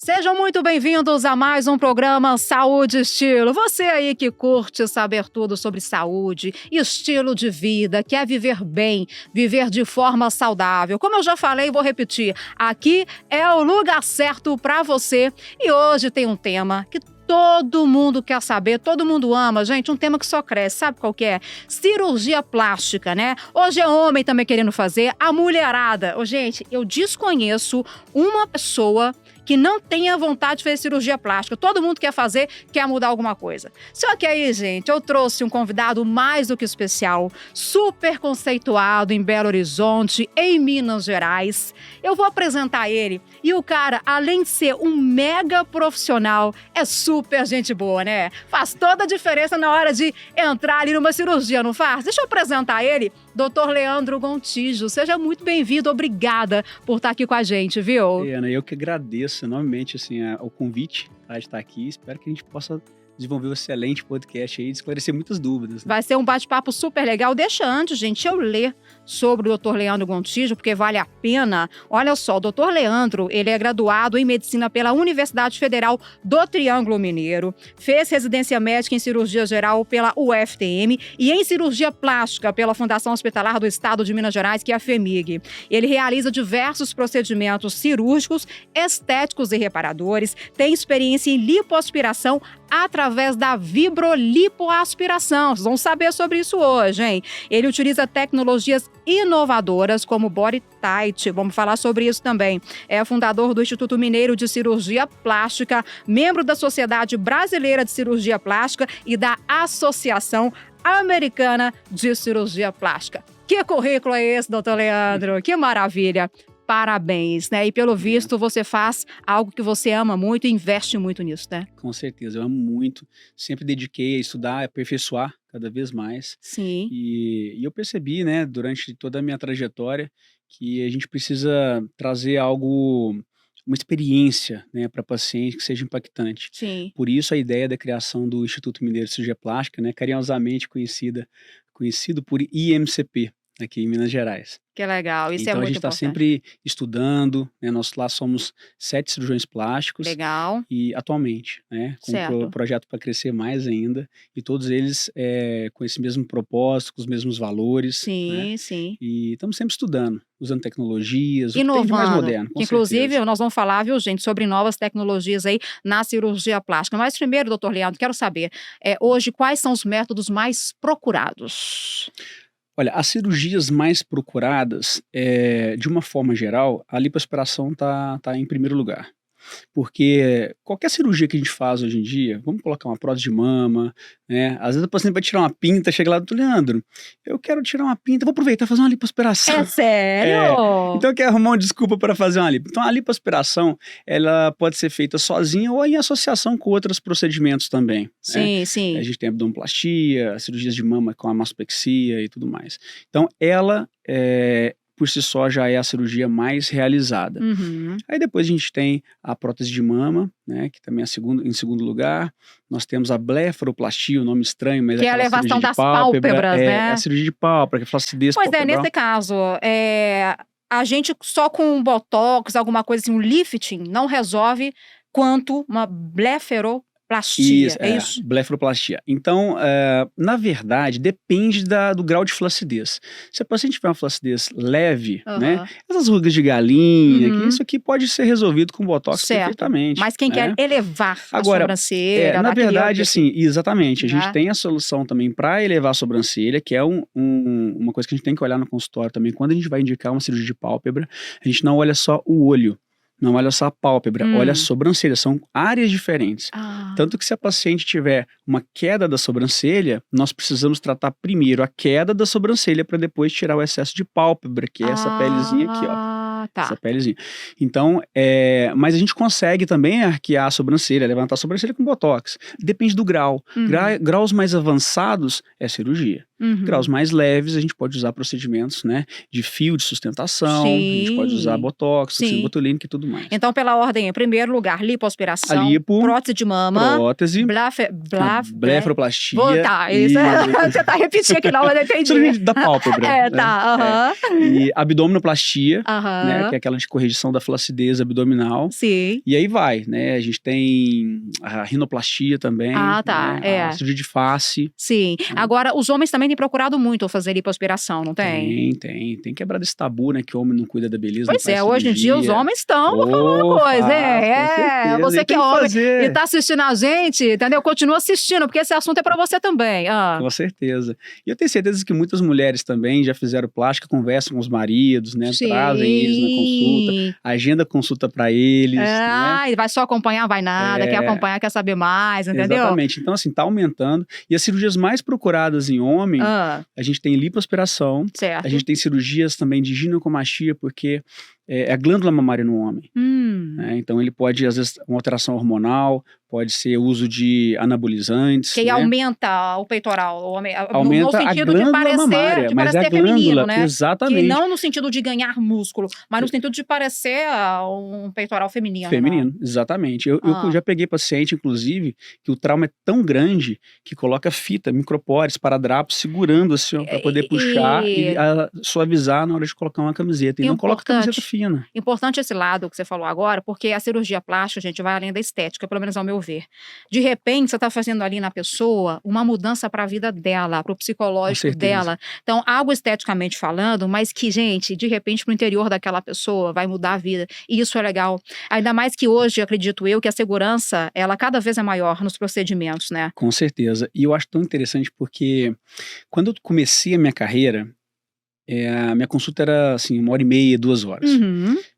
Sejam muito bem-vindos a mais um programa Saúde e Estilo. Você aí que curte saber tudo sobre saúde, estilo de vida, quer viver bem, viver de forma saudável. Como eu já falei, vou repetir, aqui é o lugar certo para você. E hoje tem um tema que todo mundo quer saber, todo mundo ama, gente, um tema que só cresce, sabe qual que é? Cirurgia plástica, né? Hoje é homem também querendo fazer, a mulherada. Gente, eu desconheço uma pessoa que não tenha vontade de fazer cirurgia plástica. Todo mundo quer fazer, quer mudar alguma coisa. Só que aí, gente, eu trouxe um convidado mais do que especial, super conceituado em Belo Horizonte, em Minas Gerais. Eu vou apresentar ele e o cara, além de ser um mega profissional, é super gente boa, né? Faz toda a diferença na hora de entrar ali numa cirurgia, não faz? Deixa eu apresentar ele, Dr. Leandro Gontijo. Seja muito bem-vindo, obrigada por estar aqui com a gente, viu? Ana, eu que agradeço enormemente o convite de estar aqui. Espero que a gente possa desenvolver um excelente podcast aí e esclarecer muitas dúvidas. Né? Vai ser um bate-papo super legal. Deixa antes, gente, eu ler sobre o Dr. Leandro Gontijo, porque vale a pena. Olha só, o Dr. Leandro, ele é graduado em Medicina pela Universidade Federal do Triângulo Mineiro, fez residência médica em Cirurgia Geral pela UFTM e em Cirurgia Plástica pela Fundação Hospitalar do Estado de Minas Gerais, que é a FHEMIG. Ele realiza diversos procedimentos cirúrgicos, estéticos e reparadores, tem experiência em lipoaspiração através da vibrolipoaspiração. Vocês vão saber sobre isso hoje, hein? Ele utiliza tecnologias inovadoras como Body Tight, vamos falar sobre isso também. É fundador do Instituto Mineiro de Cirurgia Plástica, membro da Sociedade Brasileira de Cirurgia Plástica e da Associação Americana de Cirurgia Plástica. Que currículo é esse, doutor Leandro? Que maravilha! Parabéns, né? E pelo visto você faz algo que você ama muito e investe muito nisso, né? Com certeza, eu amo muito. Sempre dediquei a estudar, a aperfeiçoar cada vez mais. Sim. E eu percebi, né, durante toda a minha trajetória, que a gente precisa trazer algo, uma experiência, né, para paciente que seja impactante. Sim. Por isso a ideia da criação do Instituto Mineiro de Cirurgia Plástica, né, carinhosamente conhecido por IMCP, aqui em Minas Gerais. Que legal, isso então, é muito a gente está importante. sempre estudando, né? Nós lá somos 7 cirurgiões plásticos. Legal. E atualmente, né? Com um projeto para crescer mais ainda. E todos eles com esse mesmo propósito, com os mesmos valores. Sim, né? sim. E estamos sempre estudando, usando tecnologias, inovando, o que tem de mais moderno, com inclusive, certeza. Nós vamos falar, viu, gente, sobre novas tecnologias aí na cirurgia plástica. Mas primeiro, doutor Leandro, quero saber, hoje, quais são os métodos mais procurados? Olha, as cirurgias mais procuradas, de uma forma geral, a lipoaspiração tá em primeiro lugar. Porque qualquer cirurgia que a gente faz hoje em dia, vamos colocar uma prótese de mama, né? Às vezes o paciente vai tirar uma pinta, chega lá do Leandro, eu quero tirar uma pinta, vou aproveitar e fazer uma lipoaspiração. É sério? Então eu quero arrumar uma desculpa para fazer uma lipo. Então a lipoaspiração, ela pode ser feita sozinha ou em associação com outros procedimentos também. Sim, né? sim. A gente tem abdominoplastia, cirurgias de mama com a mastopexia e tudo mais. Então ela por si só já é a cirurgia mais realizada. Uhum. Aí depois a gente tem a prótese de mama, né, que também é em segundo lugar. Nós temos a blefaroplastia, o nome estranho, mas que é a elevação das pálpebras, né? É a cirurgia de pálpebra, que é flacidez palpebral. Pois nesse caso, a gente só com um botox, alguma coisa assim, um lifting, não resolve quanto uma blefaroplastia. Isso, é isso? blefaroplastia. Então, na verdade, depende do grau de flacidez. Se a paciente tiver uma flacidez leve, né, essas rugas de galinha, que isso aqui pode ser resolvido com botox perfeitamente. Mas quem quer elevar a sobrancelha... na verdade, sim, exatamente. A gente tem a solução também para elevar a sobrancelha, que é uma coisa que a gente tem que olhar no consultório também. Quando a gente vai indicar uma cirurgia de pálpebra, a gente não olha só o olho. Não olha só a pálpebra, olha a sobrancelha, são áreas diferentes. Tanto que se a paciente tiver uma queda da sobrancelha, nós precisamos tratar primeiro a queda da sobrancelha para depois tirar o excesso de pálpebra, que é essa pelezinha aqui, ó. Tá. Essa pelezinha. Então, mas a gente consegue também arquear a sobrancelha, levantar a sobrancelha com botox. Depende do grau. Graus mais avançados é cirurgia. Graus mais leves, a gente pode usar procedimentos, né, de fio de sustentação, a gente pode usar botox, toxina botulínica e tudo mais. Então, pela ordem, em primeiro lugar, lipoaspiração, prótese de mama, blefaroplastia. Isso. Você tá repetindo aqui, não, mas eu entendi. Da pálpebra. E abdominoplastia, né, que é aquela de correção da flacidez abdominal. Sim. E aí vai, né, a gente tem a rinoplastia também. Né, a cirurgia de face. Sim. Agora, os homens também têm procurado muito fazer lipoaspiração, não tem? Tem quebrado esse tabu, né, que o homem não cuida da beleza. Pois é, hoje em dia os homens estão falando uma coisa, você que é homem e tá assistindo a gente, entendeu? Continua assistindo, porque esse assunto é pra você também. Com certeza. E eu tenho certeza que muitas mulheres também já fizeram plástica, conversam com os maridos, né, trazem eles na consulta, agenda consulta pra eles, né? E vai só acompanhar, vai nada, quer acompanhar, quer saber mais, entendeu? Exatamente. Então, assim, tá aumentando. E as cirurgias mais procuradas em homem, a gente tem lipoaspiração, a gente tem cirurgias também de ginecomastia, porque é a glândula mamária no homem. Né? Então ele pode, às vezes, uma alteração hormonal, pode ser uso de anabolizantes. Que né? aumenta o peitoral, aumenta no sentido de parecer, mamária, de mas parecer glândula, feminino, né? Exatamente. Que não no sentido de ganhar músculo, mas no sentido de parecer um peitoral feminino. Feminino, exatamente. Eu já peguei paciente, inclusive, que o trauma é tão grande que coloca fita, micropores, paradrapos, segurando assim, para poder puxar e suavizar na hora de colocar uma camiseta. E não coloca camiseta fina. Importante esse lado que você falou agora, porque a cirurgia plástica, gente, vai além da estética, pelo menos ao meu ver. De repente, você está fazendo ali na pessoa uma mudança para a vida dela, para o psicológico dela. Então, algo esteticamente falando, mas que, gente, de repente, para o interior daquela pessoa vai mudar a vida. E isso é legal. Ainda mais que hoje, acredito eu, que a segurança, ela cada vez é maior nos procedimentos, né? Com certeza. E eu acho tão interessante porque quando eu comecei a minha carreira, a minha consulta era assim, 1h30, 2 horas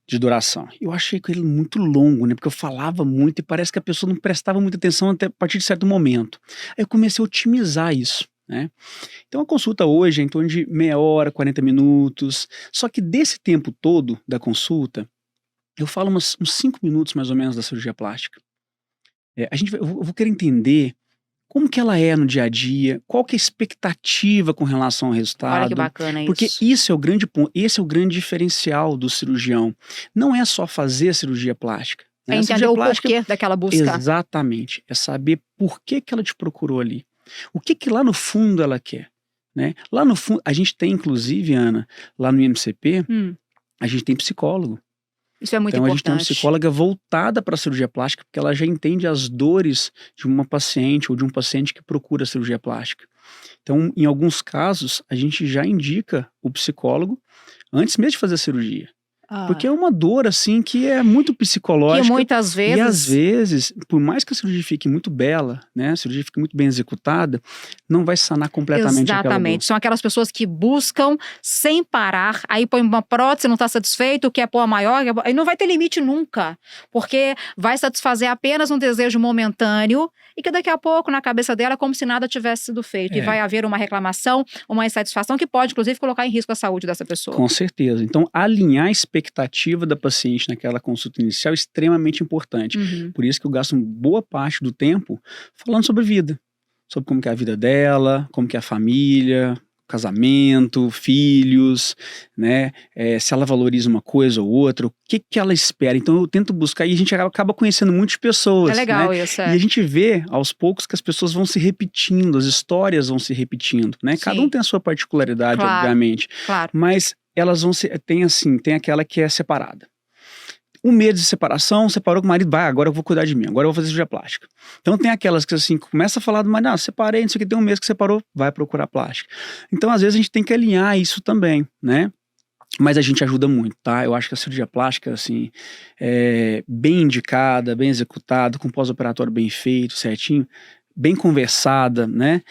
de duração. Eu achei ele muito longo, né? Porque eu falava muito e parece que a pessoa não prestava muita atenção até a partir de certo momento. Aí eu comecei a otimizar isso, né? Então a consulta hoje é em torno de meia hora, 40 minutos. Só que desse tempo todo da consulta, eu falo uns 5 minutos mais ou menos da cirurgia plástica. Eu vou querer entender como que ela é no dia a dia, qual que é a expectativa com relação ao resultado. Olha que bacana isso. Porque isso é o grande ponto, esse é o grande diferencial do cirurgião. Não é só fazer a cirurgia plástica. Né? É entender o porquê daquela busca. Exatamente. É saber por que ela te procurou ali. O que lá no fundo ela quer. Né? Lá no fundo, a gente tem inclusive, Ana, lá no IMCP, a gente tem psicólogo. Isso é muito importante. Então, a gente tem uma psicóloga voltada para a cirurgia plástica, porque ela já entende as dores de uma paciente ou de um paciente que procura a cirurgia plástica. Então, em alguns casos, a gente já indica o psicólogo antes mesmo de fazer a cirurgia. Porque é uma dor, assim, que é muito psicológica. Que muitas vezes... E às vezes, por mais que a cirurgia fique muito bela, né? A cirurgia fique muito bem executada, não vai sanar completamente aquela dor. São aquelas pessoas que buscam sem parar, aí põe uma prótese, não está satisfeito, quer pôr a maior, aí não vai ter limite nunca. Porque vai satisfazer apenas um desejo momentâneo e que daqui a pouco, na cabeça dela, é como se nada tivesse sido feito. E vai haver uma reclamação, uma insatisfação que pode, inclusive, colocar em risco a saúde dessa pessoa. Com certeza. Então, alinhar a expectativa da paciente naquela consulta inicial é extremamente importante. Por isso que eu gasto boa parte do tempo falando sobre vida. Sobre como que é a vida dela, como que é a família, casamento, filhos, né? Se ela valoriza uma coisa ou outra, o que ela espera. Então eu tento buscar, e a gente acaba conhecendo muitas pessoas. É legal, né? isso. E a gente vê aos poucos que as pessoas vão se repetindo, as histórias vão se repetindo, né? Cada um tem a sua particularidade, obviamente. Claro. Mas elas vão ser, tem aquela que é separada. Um mês de separação, separou com o marido, agora eu vou cuidar de mim, agora eu vou fazer cirurgia plástica. Então tem aquelas que assim, começa a falar do marido, separei, não sei o que, tem um mês que separou, vai procurar plástica. Então às vezes a gente tem que alinhar isso também, né? Mas a gente ajuda muito, tá? Eu acho que a cirurgia plástica, assim, bem indicada, bem executada, com pós-operatório bem feito, certinho, bem conversada, né?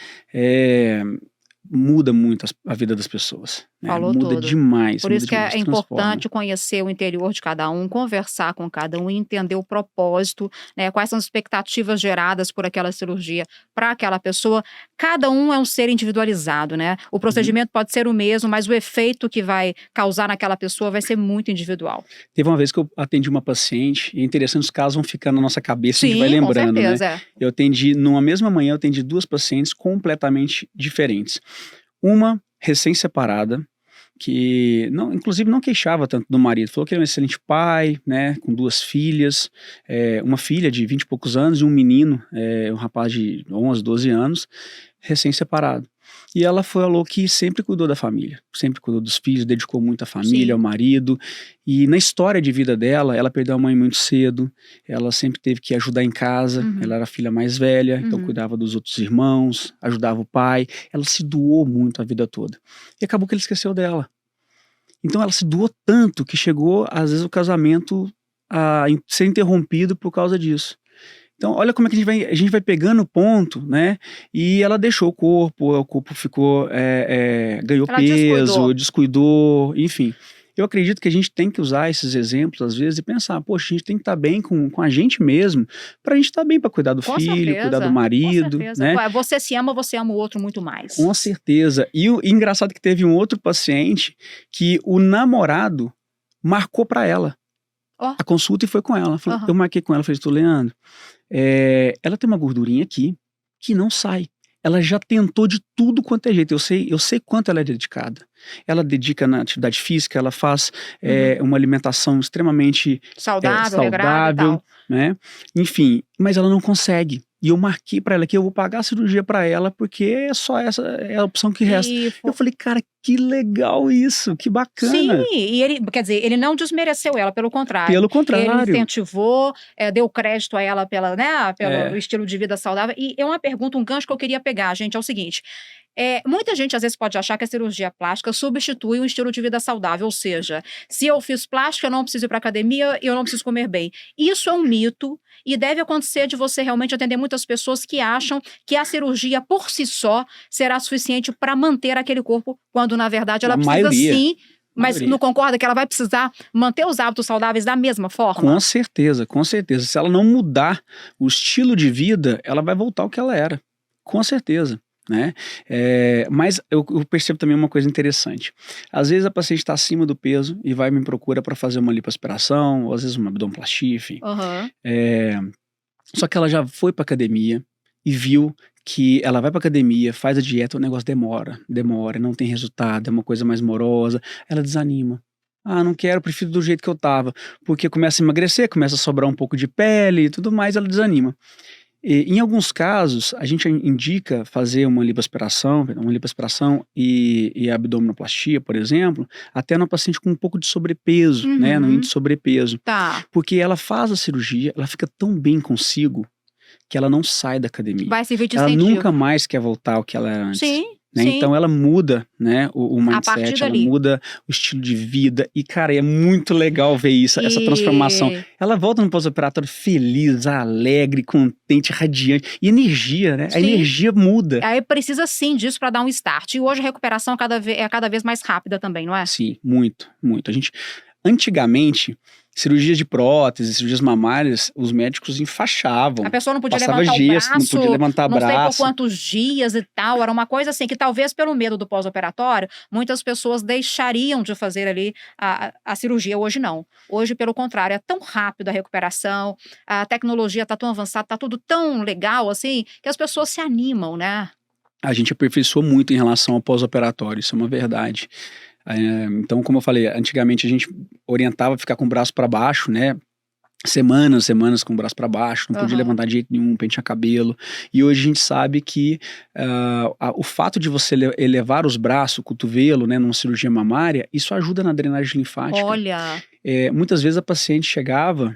Muda muito a vida das pessoas. Né? Falou muda tudo. demais. Por isso que é importante conhecer o interior de cada um, conversar com cada um e entender o propósito, né? Quais são as expectativas geradas por aquela cirurgia para aquela pessoa. Cada um é um ser individualizado, né? O procedimento pode ser o mesmo, mas o efeito que vai causar naquela pessoa vai ser muito individual. Teve uma vez que eu atendi uma paciente, e é interessante, os casos vão ficando na nossa cabeça, a gente vai lembrando, com certeza, né? Eu atendi, numa mesma manhã, eu atendi 2 pacientes completamente diferentes. Uma recém-separada, que inclusive não queixava tanto do marido, falou que ele é um excelente pai, né, com 2 filhas, uma filha de 20 e poucos anos e um menino, um rapaz de 11, 12 anos, recém-separado. E ela falou que sempre cuidou da família, sempre cuidou dos filhos, dedicou muito à família, ao marido. E na história de vida dela, ela perdeu a mãe muito cedo, ela sempre teve que ajudar em casa, ela era a filha mais velha, então cuidava dos outros irmãos, ajudava o pai, ela se doou muito a vida toda. E acabou que ele esqueceu dela. Então ela se doou tanto que chegou, às vezes, o casamento a ser interrompido por causa disso. Então, olha como é que a gente vai pegando o ponto, né? E ela deixou o corpo ficou, ganhou Ela peso, descuidou, enfim. Eu acredito que a gente tem que usar esses exemplos, às vezes, e pensar, poxa, a gente tem que estar bem com a gente mesmo, pra gente estar bem pra cuidar do filho, cuidar do marido, né? Você se ama, você ama o outro muito mais. Com certeza. E engraçado que teve um outro paciente que o namorado marcou pra ela a consulta e foi com ela. Eu marquei com ela, falei, Leandro, ela tem uma gordurinha aqui que não sai. Ela já tentou de tudo quanto é jeito. Eu sei quanto ela é dedicada. Ela dedica na atividade física, ela faz uma alimentação extremamente saudável, né? Enfim, mas ela não consegue. E eu marquei pra ela que eu vou pagar a cirurgia pra ela, porque é só essa é a opção que resta. Eu falei, cara, que legal isso, que bacana. Sim, e ele não desmereceu ela, pelo contrário. Pelo contrário. Ele incentivou, deu crédito a ela pelo estilo de vida saudável. E é uma pergunta, um gancho que eu queria pegar, gente, é o seguinte. Muita gente às vezes pode achar que a cirurgia plástica substitui um estilo de vida saudável, ou seja, se eu fiz plástica, eu não preciso ir para academia, eu não preciso comer bem. Isso é um mito e deve acontecer de você realmente atender muitas pessoas que acham que a cirurgia por si só será suficiente para manter aquele corpo, quando na verdade ela precisa sim. Mas não concorda que ela vai precisar manter os hábitos saudáveis da mesma forma? Com certeza, com certeza. Se ela não mudar o estilo de vida, ela vai voltar ao que ela era. Com certeza. Né? Mas eu percebo também uma coisa interessante. Às vezes a paciente está acima do peso e me procura para fazer uma lipoaspiração, ou às vezes uma abdominoplastia, enfim. Só que ela já foi para academia e viu que ela vai para academia, faz a dieta, o negócio demora, não tem resultado, é uma coisa mais morosa, ela desanima. Não quero, prefiro do jeito que eu tava, porque começa a emagrecer, começa a sobrar um pouco de pele e tudo mais, ela desanima. Em alguns casos, a gente indica fazer uma lipoaspiração e abdominoplastia, por exemplo, até no paciente com um pouco de sobrepeso, né, no índice de sobrepeso. Porque ela faz a cirurgia, ela fica tão bem consigo que ela não sai da academia. Vai servir de ela incentivo. Nunca mais quer voltar ao que ela era antes. Sim. Né? Então ela muda, né, o mindset, ela dali. muda o estilo de vida e, cara, é muito legal ver isso, essa transformação. Ela volta no pós-operatório feliz, alegre, contente, radiante e energia, né? Sim. A energia muda. Aí precisa sim disso para dar um start. E hoje a recuperação é cada vez mais rápida também, não é? Sim, muito, muito. Antigamente, cirurgias de prótese, cirurgias mamárias, os médicos enfaixavam. A pessoa não podia levantar o braço, não podia levantar não braço. sei por quantos dias e tal. Era uma coisa assim que talvez pelo medo do pós-operatório, muitas pessoas deixariam de fazer ali a cirurgia. Hoje não. Hoje, pelo contrário, é tão rápido a recuperação, a tecnologia está tão avançada, está tudo tão legal assim, que as pessoas se animam, né? A gente aperfeiçoou muito em relação ao pós-operatório, isso é uma verdade. Então, como eu falei, antigamente a gente orientava a ficar com o braço para baixo, né? Semanas com o braço para baixo, não podia levantar de jeito nenhum, pentear cabelo. E hoje a gente sabe que o fato de você elevar os braços, o cotovelo, né, numa cirurgia mamária, isso ajuda na drenagem linfática. Olha! Muitas vezes a paciente chegava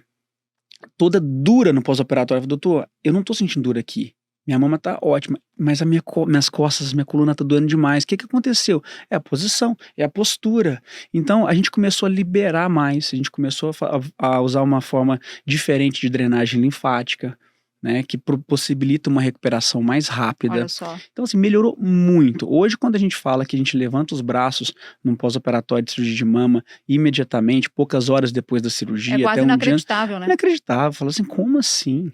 toda dura no pós-operatório, doutor, eu não tô sentindo dor aqui. Minha mama tá ótima, mas minhas costas, minha coluna tá doendo demais. O que aconteceu? É a posição, é a postura. Então, a gente começou a liberar mais, a gente começou a usar uma forma diferente de drenagem linfática, né, que possibilita uma recuperação mais rápida. Olha só. Então, assim, melhorou muito. Hoje, quando a gente fala que a gente levanta os braços num pós-operatório de cirurgia de mama, imediatamente, poucas horas depois da cirurgia. É quase até inacreditável, né? Inacreditável. Fala assim, como assim?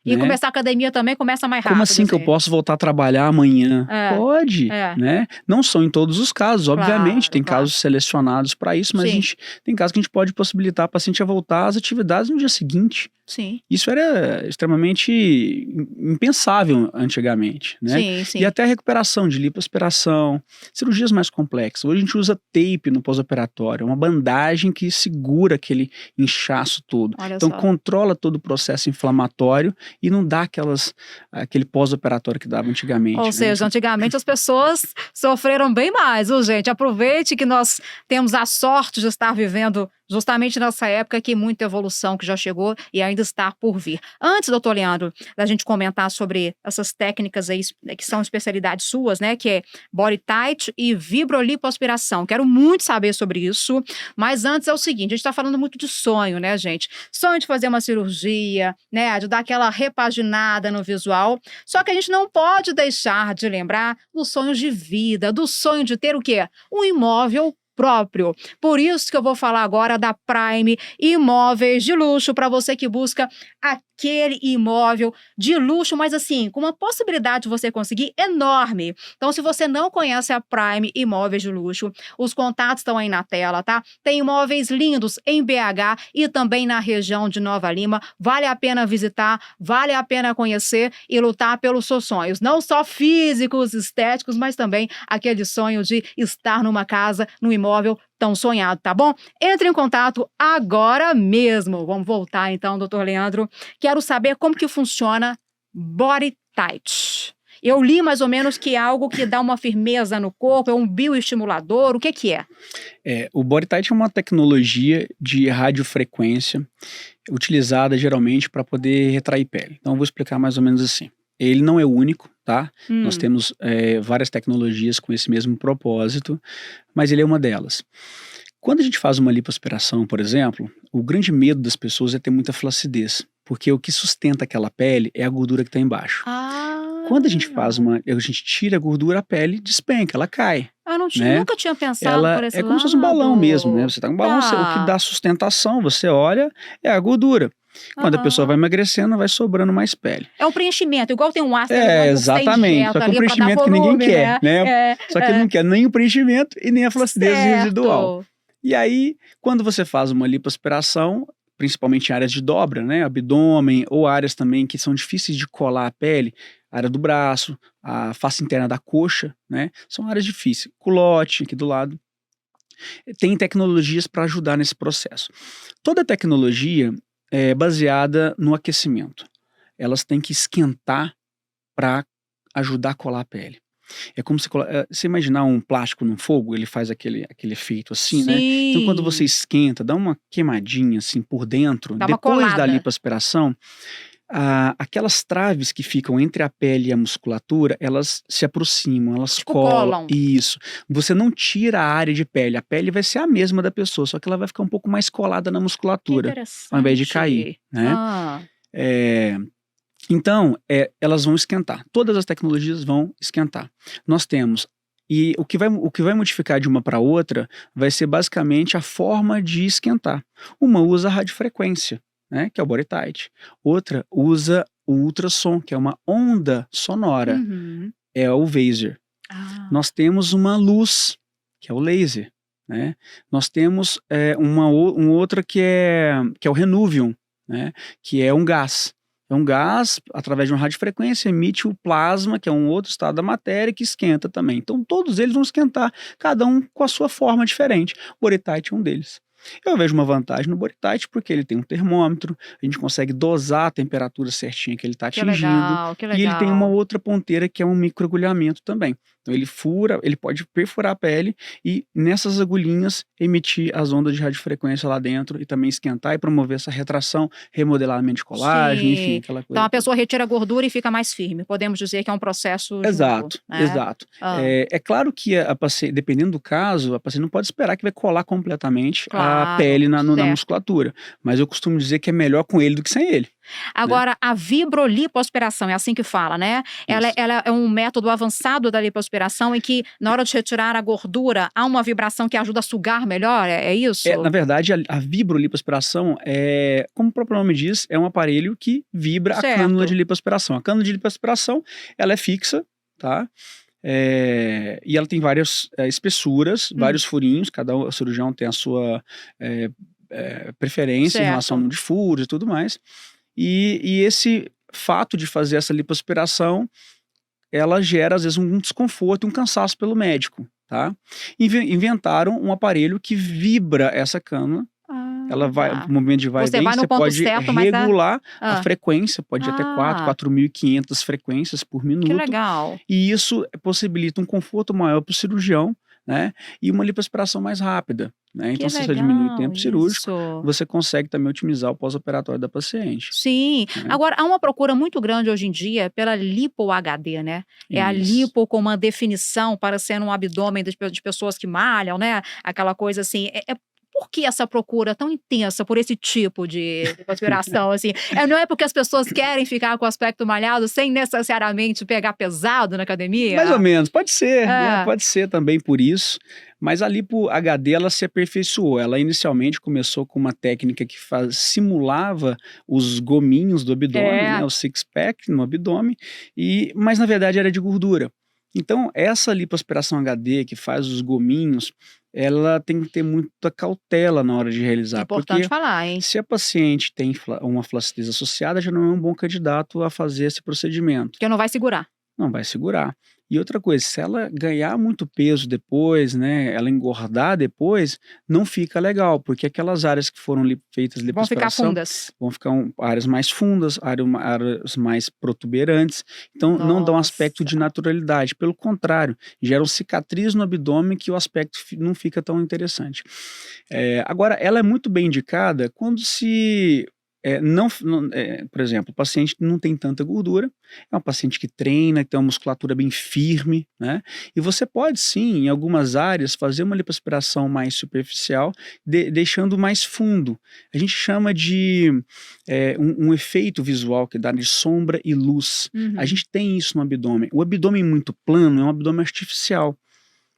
E né? começar a academia também começa mais rápido. Como assim que eu posso voltar a trabalhar amanhã? Pode, né? Não são em todos os casos, obviamente. Tem casos selecionados para isso, mas a gente tem casos que a gente pode possibilitar a paciente a voltar às atividades no dia seguinte. Sim. Isso era extremamente impensável antigamente, né? Sim, sim. E até a recuperação de lipoaspiração, cirurgias mais complexas. Hoje a gente usa tape no pós-operatório, uma bandagem que segura aquele inchaço todo. Olha então só. controla todo o processo inflamatório e não dá aquele pós-operatório que dava antigamente. Ou seja, antigamente as pessoas sofreram bem mais, viu, gente? Aproveite que nós temos a sorte de estar vivendo justamente nessa época que muita evolução que já chegou e ainda está por vir. Antes, doutor Leandro, da gente comentar sobre essas técnicas aí que são especialidades suas, né? Que é Body Tight e Vibrolipoaspiração. Quero muito saber sobre isso, mas antes é o seguinte, a gente está falando muito de sonho, né, gente? Sonho de fazer uma cirurgia, né? De dar aquela repaginada no visual. Só que a gente não pode deixar de lembrar dos sonhos de vida, do sonho de ter o quê? Um imóvel próprio. Por isso que eu vou falar agora da Prime Imóveis de Luxo, para você que busca aquele imóvel de luxo, mas assim, com uma possibilidade de você conseguir enorme. Então, se você não conhece a Prime Imóveis de Luxo, os contatos estão aí na tela, tá? Tem imóveis lindos em BH e também na região de Nova Lima. Vale a pena visitar, vale a pena conhecer e lutar pelos seus sonhos. Não só físicos, estéticos, mas também aquele sonho de estar numa casa, num imóvel tão sonhado, tá bom? Entre em contato agora mesmo. Vamos voltar então, doutor Leandro. Quero saber como que funciona Body Tight. Eu li mais ou menos que é algo que dá uma firmeza no corpo, é um bioestimulador, o que é? O Body Tight é uma tecnologia de radiofrequência utilizada geralmente para poder retrair pele. Então eu vou explicar mais ou menos assim. Ele não é o único, tá? Nós temos várias tecnologias com esse mesmo propósito, mas ele é uma delas. Quando a gente faz uma lipoaspiração, por exemplo, o grande medo das pessoas é ter muita flacidez, porque o que sustenta aquela pele é a gordura que está embaixo. Quando a gente a gente tira a gordura, a pele despenca, ela cai. Eu nunca tinha pensado por esse lado. É como se fosse um balão mesmo, né? Você tá com um balão, o que dá sustentação, você olha, é a gordura. Quando a pessoa vai emagrecendo, vai sobrando mais pele. É um preenchimento, igual tem um ácido. Exatamente, só que é um preenchimento que ninguém quer, né? Só que ele não quer nem o preenchimento e nem a flacidez residual. E aí, quando você faz uma lipoaspiração, principalmente em áreas de dobra, né? Abdômen ou áreas também que são difíceis de colar a pele, a área do braço, a face interna da coxa, né? São áreas difíceis. Culote, aqui do lado. Tem tecnologias para ajudar nesse processo. Toda tecnologia é baseada no aquecimento. Elas têm que esquentar para ajudar a colar a pele. É como se você imaginar um plástico no fogo, ele faz aquele efeito assim, né? Então quando você esquenta, dá uma queimadinha assim por dentro, depois da lipoaspiração, aquelas traves que ficam entre a pele e a musculatura, elas se aproximam, elas colam. Isso. Você não tira a área de pele, a pele vai ser a mesma da pessoa, só que ela vai ficar um pouco mais colada na musculatura, ao invés de cair, né? Então, elas vão esquentar. Todas as tecnologias vão esquentar. Nós temos, e o que vai modificar de uma para outra vai ser basicamente a forma de esquentar. Uma usa a radiofrequência, né, que é o Body Tight. Outra usa o ultrassom, que é uma onda sonora, é o Vaser. Nós temos uma luz, que é o laser, né? Nós temos uma outra que é o Renuvium, né, que é um gás. É um gás, através de uma radiofrequência, emite o plasma, que é um outro estado da matéria, que esquenta também. Então, todos eles vão esquentar, cada um com a sua forma diferente. O Body Tight é um deles. Eu vejo uma vantagem no Body Tight porque ele tem um termômetro, a gente consegue dosar a temperatura certinha que ele está atingindo. Que legal. E ele tem uma outra ponteira que é um microagulhamento também. Então ele pode perfurar a pele e nessas agulhinhas emitir as ondas de radiofrequência lá dentro e também esquentar e promover essa retração, remodelamento de colágeno, enfim, aquela coisa. Então a pessoa retira a gordura e fica mais firme. Podemos dizer que é um processo Exato, junto, né? Exato. É claro que a paciente, dependendo do caso, a paciente não pode esperar que vai colar completamente a pele na musculatura. Mas eu costumo dizer que é melhor com ele do que sem ele. Agora, a vibrolipoaspiração, é assim que fala, né? Ela é um método avançado da lipoaspiração em que, na hora de retirar a gordura, há uma vibração que ajuda a sugar melhor, é isso? Na verdade, a vibrolipoaspiração como o próprio nome diz, é um aparelho que vibra a cânula de lipoaspiração. A cânula de lipoaspiração, ela é fixa, tá? E ela tem várias espessuras, vários furinhos, cada cirurgião tem a sua preferência em relação ao número de furos e tudo mais. E esse fato de fazer essa lipoaspiração, ela gera às vezes um desconforto, um cansaço pelo médico, tá? Inventaram um aparelho que vibra essa cânula. Ela vai, no movimento de vai e vem, você pode regular a frequência, pode ir até 4.500 frequências por minuto. Que legal. E isso possibilita um conforto maior para o cirurgião, né? E uma lipoaspiração mais rápida, né? Então, se você diminui o tempo cirúrgico, você consegue também otimizar o pós-operatório da paciente. Sim. Né? Agora, há uma procura muito grande hoje em dia pela lipo-HD, né? É a lipo com uma definição para ser um abdômen de pessoas que malham, né? Aquela coisa assim, por que essa procura tão intensa por esse tipo de lipoaspiração, assim? Não é porque as pessoas querem ficar com o aspecto malhado sem necessariamente pegar pesado na academia? Mais ou menos, pode ser, né? Pode ser também por isso. Mas a lipo HD, ela se aperfeiçoou. Ela inicialmente começou com uma técnica que simulava os gominhos do abdômen, né? O six-pack no abdômen, mas na verdade era de gordura. Então, essa lipoaspiração HD que faz os gominhos, ela tem que ter muita cautela na hora de realizar. É importante falar, hein? Se a paciente tem uma flacidez associada, já não é um bom candidato a fazer esse procedimento. Porque não vai segurar. Não vai segurar. E outra coisa, se ela ganhar muito peso depois, né, ela engordar depois, não fica legal, porque aquelas áreas que foram feitas lipoaspiração vão ficar fundas. Vão ficar áreas mais fundas, áreas mais protuberantes, então não dá um aspecto de naturalidade, pelo contrário, geram cicatriz no abdômen que o aspecto não fica tão interessante. Agora, ela é muito bem indicada quando se... por exemplo, o paciente não tem tanta gordura, é um paciente que treina, que tem uma musculatura bem firme, né? E você pode sim, em algumas áreas, fazer uma lipoaspiração mais superficial, deixando mais fundo. A gente chama de um efeito visual que dá de sombra e luz. A gente tem isso no abdômen. O abdômen muito plano é um abdômen artificial.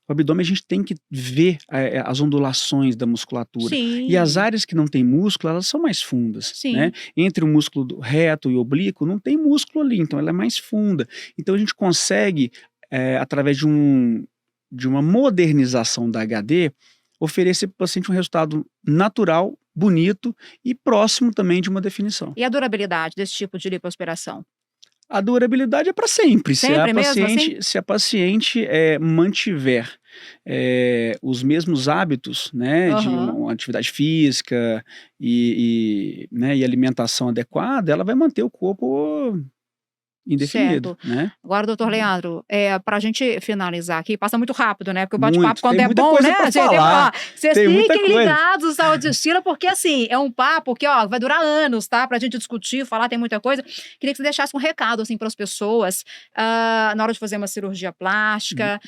O abdômen a gente tem que ver as ondulações da musculatura. Sim. E as áreas que não tem músculo, elas são mais fundas. Sim. Né? Entre o músculo reto e o oblíquo, não tem músculo ali, então ela é mais funda. Então a gente consegue, através de uma modernização da HD, oferecer para o paciente um resultado natural, bonito e próximo também de uma definição. E a durabilidade desse tipo de lipoaspiração? A durabilidade é para sempre. Sempre Se a paciente mantiver os mesmos hábitos, né, de uma atividade física e alimentação adequada, ela vai manter o corpo indefinido. Né? Agora, doutor Leandro, para a gente finalizar aqui, passa muito rápido, né? Porque o bate-papo, quando é bom, né? Vocês fiquem ligados ao Saúde e Estilo, porque assim, é um papo que vai durar anos, tá? Pra gente discutir, falar, tem muita coisa. Queria que você deixasse um recado, assim, para as pessoas, na hora de fazer uma cirurgia plástica,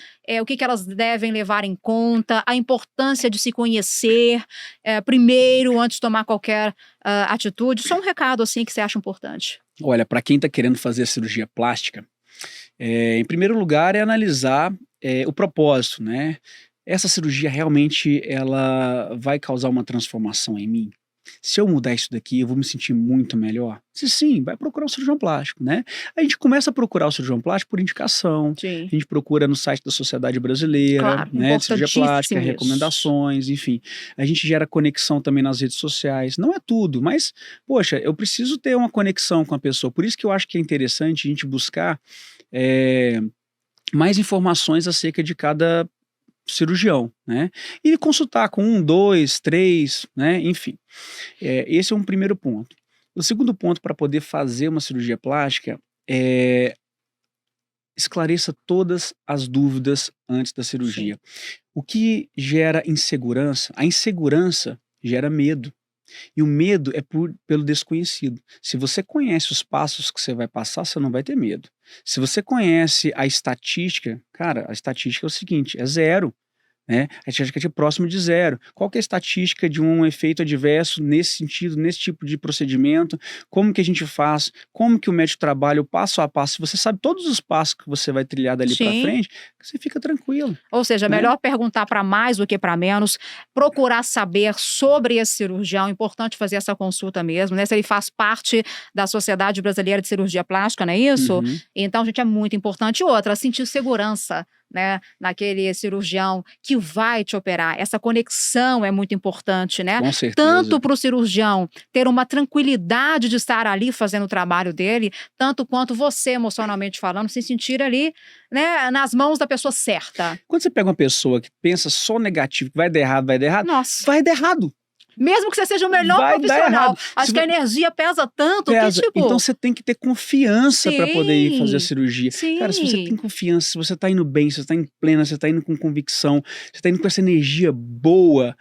o que elas devem levar em conta, a importância de se conhecer primeiro, antes de tomar qualquer atitude. Só um recado, assim, que você acha importante. Olha, para quem está querendo fazer a cirurgia plástica, em primeiro lugar é analisar o propósito, né? Essa cirurgia realmente ela vai causar uma transformação em mim? Se eu mudar isso daqui, eu vou me sentir muito melhor? Se sim, vai procurar um cirurgião plástico, né? A gente começa a procurar o cirurgião plástico por indicação. Sim. A gente procura no site da Sociedade Brasileira, né, de cirurgia plástica, recomendações, enfim. A gente gera conexão também nas redes sociais. Não é tudo, mas, poxa, eu preciso ter uma conexão com a pessoa. Por isso que eu acho que é interessante a gente buscar mais informações acerca de cada cirurgião, né? E consultar com 1, 2, 3, né? Enfim. Esse é um primeiro ponto. O segundo ponto para poder fazer uma cirurgia plástica esclareça todas as dúvidas antes da cirurgia. Sim. O que gera insegurança? A insegurança gera medo. E o medo é pelo desconhecido. Se você conhece os passos que você vai passar, você não vai ter medo. Se você conhece a estatística, cara, a estatística é o seguinte, é 0. né? A estatística é próximo de zero. Qual que é a estatística de um efeito adverso nesse sentido, nesse tipo de procedimento? Como que a gente faz? Como que o médico trabalha o passo a passo? Se você sabe todos os passos que você vai trilhar dali para frente, você fica tranquilo. Ou seja, né? melhor perguntar para mais do que para menos, procurar saber sobre esse cirurgião, é importante fazer essa consulta mesmo, né? Se ele faz parte da Sociedade Brasileira de Cirurgia Plástica, não é isso? Uhum. Então, gente, é muito importante. Outra, sentir segurança, né, naquele cirurgião que vai te operar. Essa conexão é muito importante, né? Com certeza. Tanto para o cirurgião ter uma tranquilidade de estar ali fazendo o trabalho dele, tanto quanto você, emocionalmente falando, se sentir ali, né, nas mãos da pessoa certa. Quando você pega uma pessoa que pensa só negativo, que vai dar errado, Nossa. vai dar errado. Mesmo que você seja o melhor Vai dar profissional. errado. Acho que a energia pesa tanto que, tipo... Então você tem que ter confiança para poder ir fazer a Sim, cirurgia. sim. Cara, se você tem confiança, se você tá indo bem, se você tá indo plena, se você tá indo com convicção, se você tá indo com essa energia boa,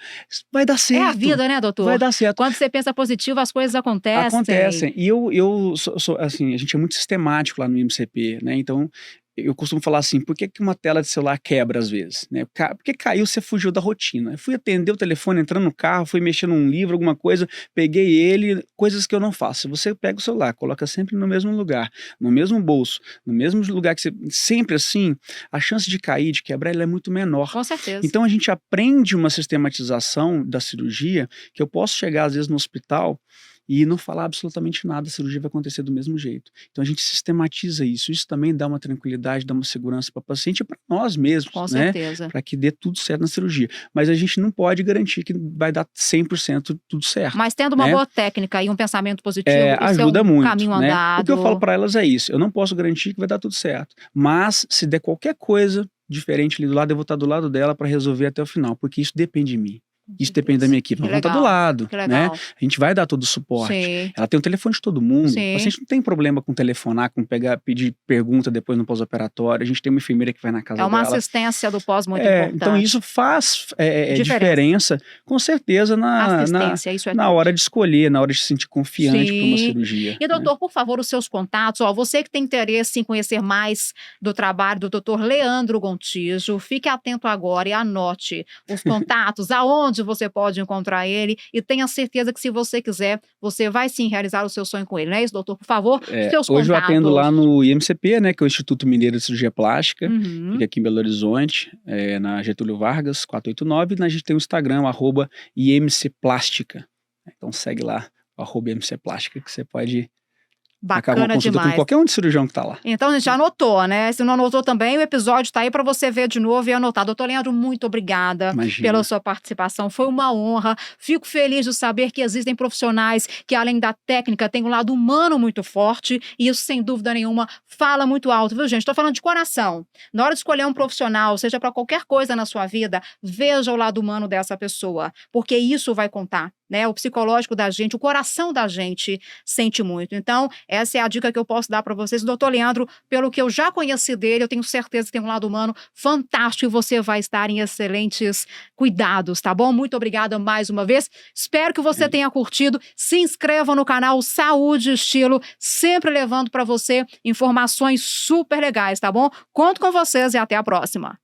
vai dar certo. É a vida, né, doutor? Vai dar certo. Quando você pensa positivo, as coisas acontecem. Acontecem. E eu sou assim, a gente é muito sistemático lá no MCP, né? Então, eu costumo falar assim, por que uma tela de celular quebra às vezes, né? Porque caiu, você fugiu da rotina. Eu fui atender o telefone, entrando no carro, fui mexer num livro, alguma coisa, peguei ele, coisas que eu não faço. Se você pega o celular, coloca sempre no mesmo lugar, no mesmo bolso, no mesmo lugar que você... Sempre assim, a chance de cair, de quebrar, ela é muito menor. Com certeza. Então a gente aprende uma sistematização da cirurgia, que eu posso chegar às vezes no hospital e não falar absolutamente nada, a cirurgia vai acontecer do mesmo jeito. Então a gente sistematiza isso. Isso também dá uma tranquilidade, dá uma segurança para o paciente e para nós mesmos, Com né? certeza. Para que dê tudo certo na cirurgia. Mas a gente não pode garantir que vai dar 100% tudo certo. Mas tendo uma né? boa técnica e um pensamento positivo, ajuda é um muito, caminho né? andado. O que eu falo para elas é isso. Eu não posso garantir que vai dar tudo certo. Mas se der qualquer coisa diferente ali do lado, eu vou estar do lado dela para resolver até o final, porque isso depende de mim. Isso depende da minha equipe. Nós vamos estar do lado, né? A gente vai dar todo o suporte. Sim. Ela tem o telefone de todo mundo. Sim. A gente não tem problema com telefonar, com pedir pergunta depois no pós-operatório. A gente tem uma enfermeira que vai na casa dela. É uma assistência do pós muito importante. Então isso faz diferença, com certeza, assistência, isso é na hora de escolher, na hora de se sentir confiante para uma cirurgia. E doutor, por favor, os seus contatos. Você que tem interesse em conhecer mais do trabalho do doutor Leandro Gontijo, fique atento agora e anote os contatos, aonde você pode encontrar ele, e tenha certeza que se você quiser, você vai sim realizar o seu sonho com ele, não é isso, doutor? Por favor, seus hoje contatos. Eu atendo lá no IMCP, né, que é o Instituto Mineiro de Cirurgia Plástica, fica aqui em Belo Horizonte, na Getúlio Vargas, 489, e a gente tem o Instagram, @IMCplástica. Então segue lá, @IMCplástica, que você pode... Bacana demais. Com qualquer um de cirurgião que tá lá. Então, a gente já anotou, né? Se não anotou também, o episódio tá aí para você ver de novo e anotar. Doutor Leandro, muito obrigada pela sua participação. Foi uma honra. Fico feliz de saber que existem profissionais que, além da técnica, têm um lado humano muito forte. E isso, sem dúvida nenhuma, fala muito alto, viu, gente? Tô falando de coração. Na hora de escolher um profissional, seja para qualquer coisa na sua vida, veja o lado humano dessa pessoa. Porque isso vai contar, né? O psicológico da gente, o coração da gente sente muito. Então, essa é a dica que eu posso dar para vocês. O doutor Leandro, pelo que eu já conheci dele, eu tenho certeza que tem um lado humano fantástico e você vai estar em excelentes cuidados, tá bom? Muito obrigada mais uma vez. Espero que você tenha curtido. Se inscreva no canal Saúde e Estilo, sempre levando para você informações super legais, tá bom? Conto com vocês e até a próxima.